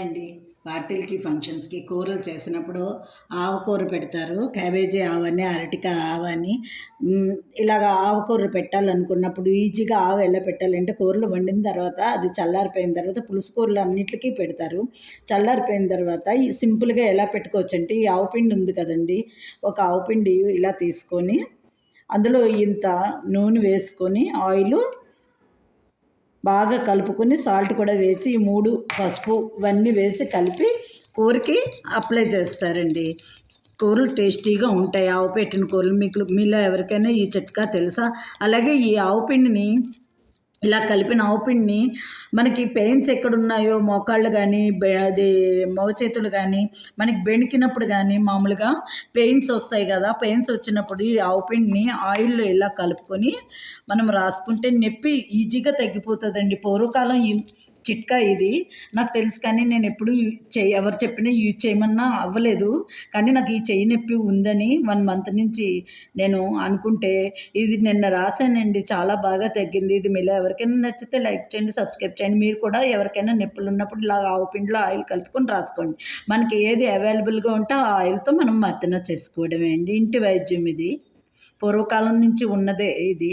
అండి. పార్టీలకి, ఫంక్షన్స్‌కి కూరలు చేసినప్పుడు ఆవకూర పెడతారు. క్యాబేజీ ఆవని, అరటికాయ ఆవని ఇలాగ ఆవకూర పెట్టాలనుకున్నప్పుడు ఈజీగా ఆవ ఎలా పెట్టాలంటే కూరలు వండిన తర్వాత అది చల్లారిపోయిన తర్వాత పులుసు కూరలు అన్నిట్లికి పెడతారు. చల్లారిపోయిన తర్వాత ఈ సింపుల్‌గా ఎలా పెట్టుకోవచ్చంటే ఈ ఆవపిండి ఉంది కదండీ! ఒక ఆవపిండి ఇలా తీసుకొని అందులో ఇంత నూనె వేసుకొని ఆయిలు బాగా కలుపుకొని సాల్ట్ కూడా వేసి ఈ 3 పసుపు ఇవన్నీ వేసి కలిపి కూరకి అప్లై చేస్తారండి. కూరలు టేస్టీగా ఉంటాయి. ఆవు పెట్టిన కూరలు మీలో ఎవరికైనా ఈ చిట్కా తెలుసా? అలాగే ఈ ఆవు పిండిని ఇలా కలిపిన ఆవుపిండిని మనకి పెయిన్స్ ఎక్కడున్నాయో మోకాళ్ళు కానీ అది మోచేతులు కానీ మనకి బెణికినప్పుడు కానీ మామూలుగా పెయిన్స్ వస్తాయి కదా, పెయిన్స్ వచ్చినప్పుడు ఈ ఆవుపిండిని ఆయిల్లో ఇలా కలుపుకొని మనం రాసుకుంటే నొప్పి ఈజీగా తగ్గిపోతుందండి. పూర్వకాలం చిట్కా ఇది నాకు తెలుసు, కానీ నేను ఎప్పుడు ఎవరు చెప్పినా యూజ్ చేయమన్నా అవ్వలేదు. కానీ నాకు ఈ చెయ్యి నొప్పి ఉందని 1 మంత్ నుంచి నేను అనుకుంటే ఇది నిన్న రాశానండి. చాలా బాగా తగ్గింది. ఇది మీలో ఎవరికైనా నచ్చితే లైక్ చేయండి, సబ్స్క్రైబ్ చేయండి. మీరు కూడా ఎవరికైనా నొప్పులు ఉన్నప్పుడు ఇలా ఆవు పిండిలో ఆయిల్ కలుపుకొని రాసుకోండి. మనకి ఏది అవైలబుల్గా ఉంటే ఆ ఆయిల్తో మనం మర్దన చేసుకోవడమే అండి. ఇంటి వైద్యం ఇది, పూర్వకాలం నుంచి ఉన్నదే ఇది.